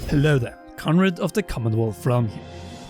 Hello there, Conrad of the Commonwealth Realm here.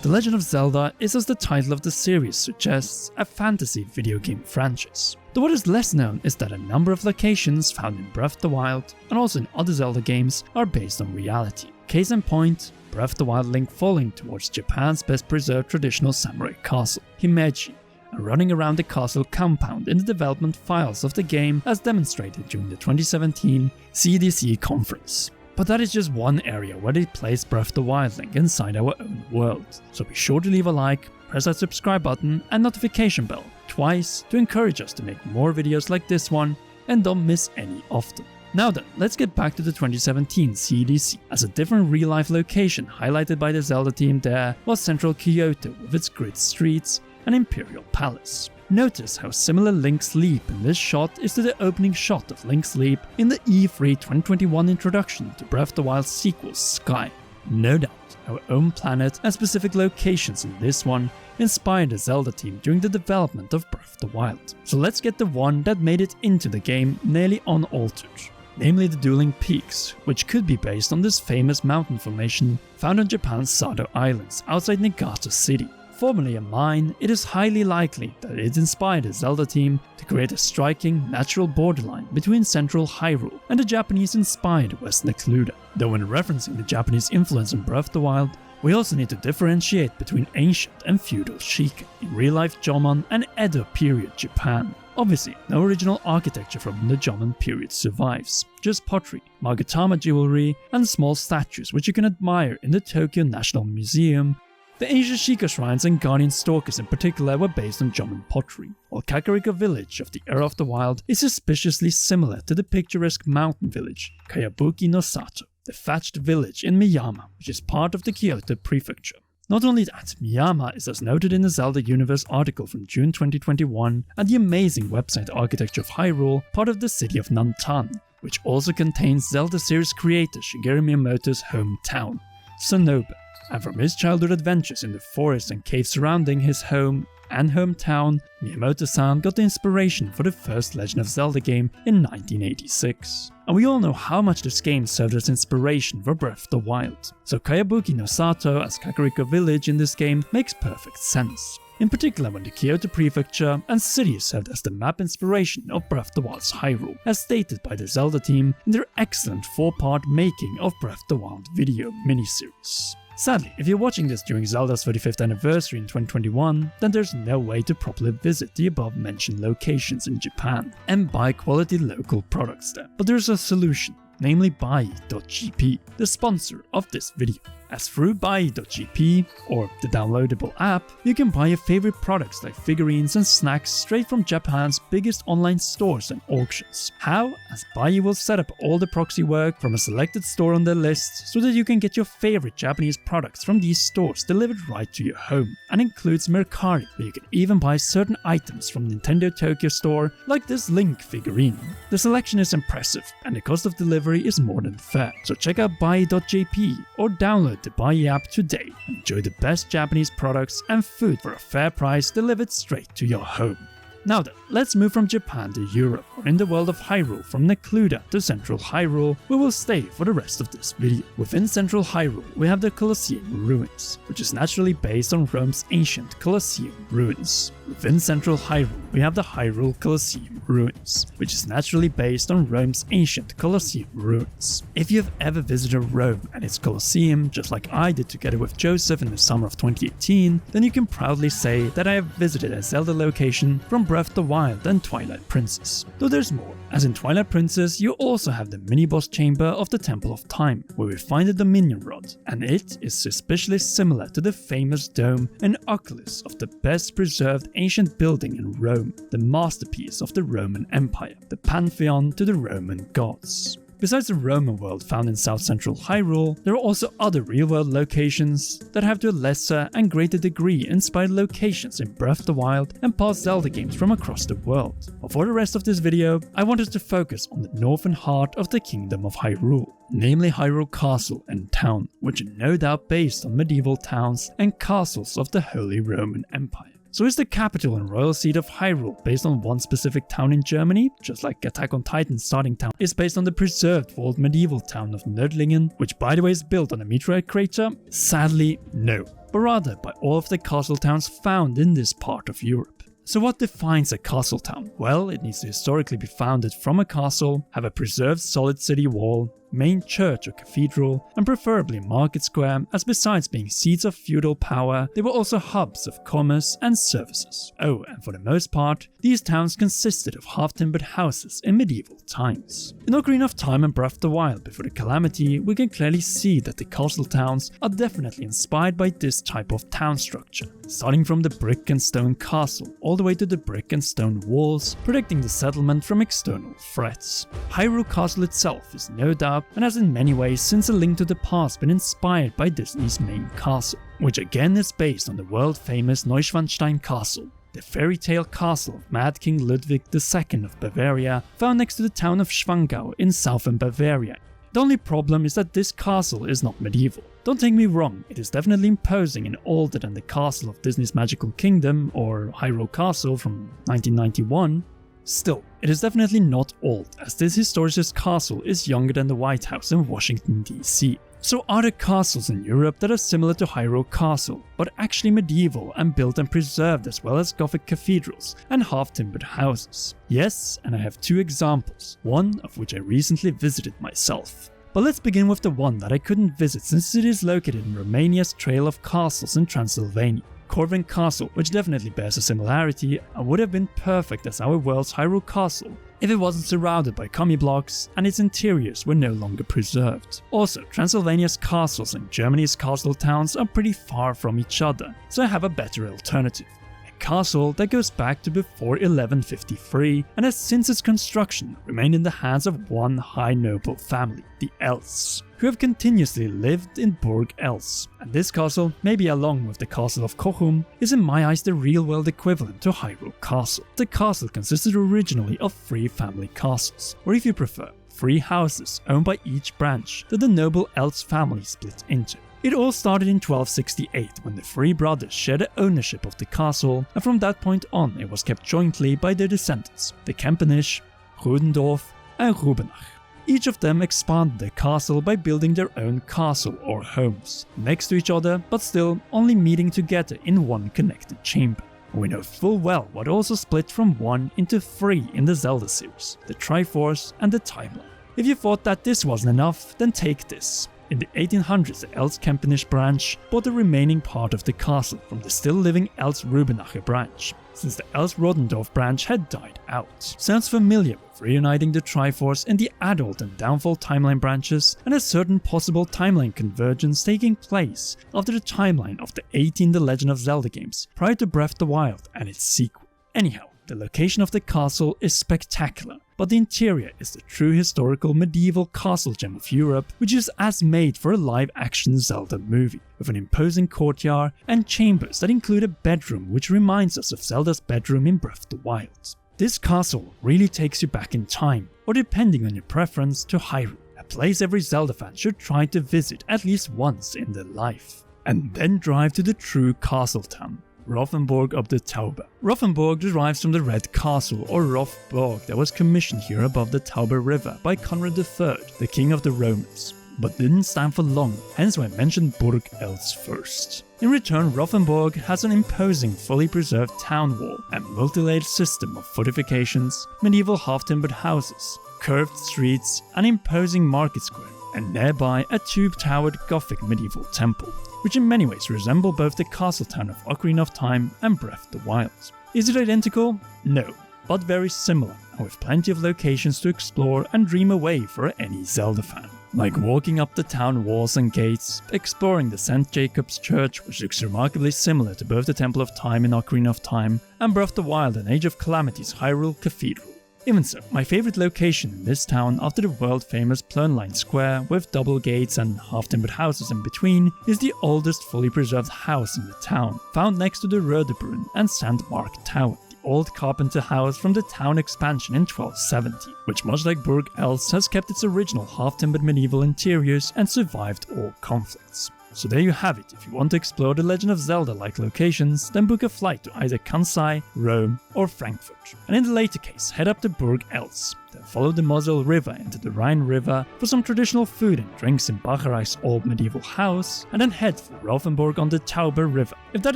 The Legend of Zelda is, as the title of the series suggests, a fantasy video game franchise. Though what is less known is that a number of locations found in Breath of the Wild and also in other Zelda games are based on reality. Case in point, Breath of the Wild Link falling towards Japan's best preserved traditional samurai castle, Himeji, and running around the castle compound in the development files of the game as demonstrated during the 2017 CDC conference. But that is just one area where they placed Breath of the Wild Link inside our own world, so be sure to leave a like, press that subscribe button and notification bell twice to encourage us to make more videos like this one, and don't miss any of them. Now then, let's get back to the 2017 CDC, as a different real-life location highlighted by the Zelda team there was central Kyoto with its grid streets and Imperial Palace. Notice how similar Link's Leap in this shot is to the opening shot of Link's Leap in the E3 2021 introduction to Breath of the Wild's sequel Sky. No doubt, our own planet and specific locations in this one inspired the Zelda team during the development of Breath of the Wild. So let's get the one that made it into the game nearly unaltered, namely the Dueling Peaks, which could be based on this famous mountain formation found on Japan's Sado Islands outside Niigata City. Formerly a mine, it is highly likely that it inspired the Zelda team to create a striking, natural borderline between central Hyrule and the Japanese-inspired West Necluda. Though when referencing the Japanese influence in Breath of the Wild, we also need to differentiate between ancient and feudal Shiken in real-life Jomon and Edo period Japan. Obviously, no original architecture from the Jomon period survives, just pottery, Magatama jewelry, and small statues which you can admire in the Tokyo National Museum. The ancient Sheikah shrines and guardian stalkers in particular were based on Jomon pottery, while Kakariko village of the Era of the Wild is suspiciously similar to the picturesque mountain village Kayabuki no Sato, the thatched village in Miyama, which is part of the Kyoto prefecture. Not only that, Miyama is as noted in the Zelda Universe article from June 2021 and the amazing website Architecture of Hyrule, part of the city of Nantan, which also contains Zelda series creator Shigeru Miyamoto's hometown, Sonobe. And from his childhood adventures in the forest and caves surrounding his home and hometown, Miyamoto-san got the inspiration for the first Legend of Zelda game in 1986. And we all know how much this game served as inspiration for Breath of the Wild, so Kayabuki no Sato as Kakariko village in this game makes perfect sense. In particular when the Kyoto prefecture and city served as the map inspiration of Breath of the Wild's Hyrule, as stated by the Zelda team in their excellent 4-part Making of Breath of the Wild video miniseries. Sadly, if you're watching this during Zelda's 35th anniversary in 2021, then there's no way to properly visit the above mentioned locations in Japan and buy quality local products there. But there's a solution, namely BotW, the sponsor of this video. As through BotW, or the downloadable app, you can buy your favorite products like figurines and snacks straight from Japan's biggest online stores and auctions. How? As BotW will set up all the proxy work from a selected store on their list so that you can get your favorite Japanese products from these stores delivered right to your home, and includes Mercari, where you can even buy certain items from Nintendo Tokyo Store like this Link figurine. The selection is impressive and the cost of delivery is more than fair, so check out BotW or download the BotW app today and enjoy the best Japanese products and food for a fair price delivered straight to your home. Now then, let's move from Japan to Europe, or in the world of Hyrule from Necluda to Central Hyrule, we will stay for the rest of this video. Within Central Hyrule, we have the Colosseum ruins, which is naturally based on Rome's ancient Colosseum ruins. Within Central Hyrule, we have the Hyrule Colosseum ruins, which is naturally based on Rome's ancient Colosseum ruins. If you have ever visited Rome and its Colosseum, just like I did together with Joseph in the summer of 2018, then you can proudly say that I have visited a Zelda location from Breath of the Wild and Twilight Princess. Though there's more, as in Twilight Princess you also have the mini-boss chamber of the Temple of Time, where we find the Dominion Rod, and it is suspiciously similar to the famous dome and oculus of the best preserved ancient building in Rome, the masterpiece of the Roman Empire, the pantheon to the Roman gods. Besides the Roman world found in South Central Hyrule, there are also other real-world locations that have to a lesser and greater degree inspired locations in Breath of the Wild and past Zelda games from across the world. But for the rest of this video, I want us to focus on the northern heart of the Kingdom of Hyrule, namely Hyrule Castle and Town, which are no doubt based on medieval towns and castles of the Holy Roman Empire. So is the capital and royal seat of Hyrule based on one specific town in Germany, just like Attack on Titan's starting town is based on the preserved walled medieval town of Nördlingen, which by the way is built on a meteorite crater? Sadly, no, but rather by all of the castle towns found in this part of Europe. So what defines a castle town? Well, it needs to historically be founded from a castle, have a preserved solid city wall, main church or cathedral, and preferably market square, as besides being seats of feudal power, they were also hubs of commerce and services. Oh, and for the most part, these towns consisted of half-timbered houses in medieval times. In Ocarina of Time and Breath of the Wild before the Calamity, we can clearly see that the castle towns are definitely inspired by this type of town structure, starting from the brick and stone castle all the way to the brick and stone walls, protecting the settlement from external threats. Hyrule Castle itself is no doubt, and has in many ways since A Link to the Past been inspired by Disney's main castle, which again is based on the world-famous Neuschwanstein Castle, the fairy tale castle of Mad King Ludwig II of Bavaria, found next to the town of Schwangau in southern Bavaria. The only problem is that this castle is not medieval. Don't take me wrong, it is definitely imposing and older than the castle of Disney's Magical Kingdom or Hyrule Castle from 1991. Still, it is definitely not old, as this historicist castle is younger than the White House in Washington DC. So are there castles in Europe that are similar to Hyrule Castle, but actually medieval and built and preserved, as well as Gothic cathedrals and half-timbered houses? Yes, and I have two examples, one of which I recently visited myself. But let's begin with the one that I couldn't visit since it is located in Romania's Trail of Castles in Transylvania. Corvin Castle, which definitely bears a similarity and would have been perfect as our world's Hyrule Castle if it wasn't surrounded by commie blocks and its interiors were no longer preserved. Also, Transylvania's castles and Germany's castle towns are pretty far from each other, so I have a better alternative. A castle that goes back to before 1153 and has since its construction remained in the hands of one high noble family, the Els, who have continuously lived in Burg Els, and this castle, maybe along with the castle of Kochum, is in my eyes the real-world equivalent to Hyrule Castle. The castle consisted originally of 3 family castles, or if you prefer, 3 houses owned by each branch that the noble Els family split into. It all started in 1268 when the 3 brothers shared the ownership of the castle, and from that point on it was kept jointly by their descendants, the Kempenisch, Rudendorff and Rubenach. Each of them expanded their castle by building their own castle or homes, next to each other but still only meeting together in one connected chamber. We know full well what also split from 1 into 3 in the Zelda series, the Triforce and the Timeline. If you thought that this wasn't enough, then take this. In the 1800s, the Els Kempenisch branch bought the remaining part of the castle from the still living Els Rubenacher branch, since the Els Rodendorff branch had died out. Sounds familiar with reuniting the Triforce in the Adult and Downfall timeline branches, and a certain possible timeline convergence taking place after the timeline of the 18 The Legend of Zelda games, prior to Breath of the Wild and its sequel. Anyhow, the location of the castle is spectacular, but the interior is the true historical medieval castle gem of Europe, which is as made for a live-action Zelda movie, with an imposing courtyard and chambers that include a bedroom which reminds us of Zelda's bedroom in Breath of the Wild. This castle really takes you back in time, or depending on your preference, to Hyrule, a place every Zelda fan should try to visit at least once in their life. And then drive to the true castle town, Rothenburg ob der Tauber. Rothenburg derives from the Red Castle or Rothburg that was commissioned here above the Tauber River by Conrad III, the king of the Romans, but didn't stand for long, hence why I mentioned Burg Els first. In return, Rothenburg has an imposing fully preserved town wall, a multi-layered system of fortifications, medieval half-timbered houses, curved streets, an imposing market square, and nearby a two-towered Gothic medieval temple, which in many ways resemble both the castle town of Ocarina of Time and Breath of the Wild. Is it identical? No, but very similar, and with plenty of locations to explore and dream away for any Zelda fan. Like walking up the town walls and gates, exploring the St. Jacob's Church, which looks remarkably similar to both the Temple of Time in Ocarina of Time and Breath of the Wild and Age of Calamity's Hyrule Cathedral. Even so, my favorite location in this town after the world-famous Plernline Square with double gates and half-timbered houses in between is the oldest fully preserved house in the town, found next to the Rödebrunn and St. Mark Tower, the old carpenter house from the town expansion in 1270, which much like Burg Els has kept its original half-timbered medieval interiors and survived all conflicts. So there you have it. If you want to explore the Legend of Zelda-like locations, then book a flight to either Kansai, Rome or Frankfurt. And in the later case, head up to Burg Els. Then follow the Mosel River into the Rhine River for some traditional food and drinks in Bachereich's old medieval house, and then head for Rothenburg on the Tauber River. If that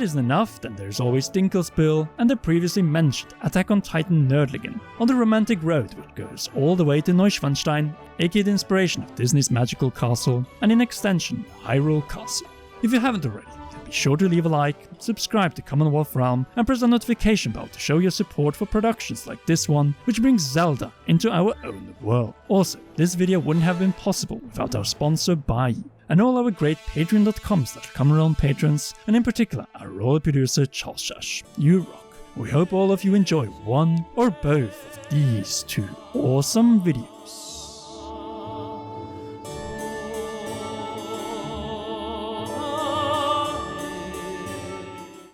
isn't enough, then there's always Dinkelspiel and the previously mentioned Attack on Titan Nördlingen on the romantic road which goes all the way to Neuschwanstein, aka the inspiration of Disney's magical castle, and in extension, Hyrule Castle. If you haven't already, be sure to leave a like, subscribe to Commonwealth Realm, and press the notification bell to show your support for productions like this one, which brings Zelda into our own world. Also, this video wouldn't have been possible without our sponsor BotW, and all our great patreon.com/CommonRealm patrons, and in particular our royal producer Charles Shash. You rock. We hope all of you enjoy one or both of these two awesome videos.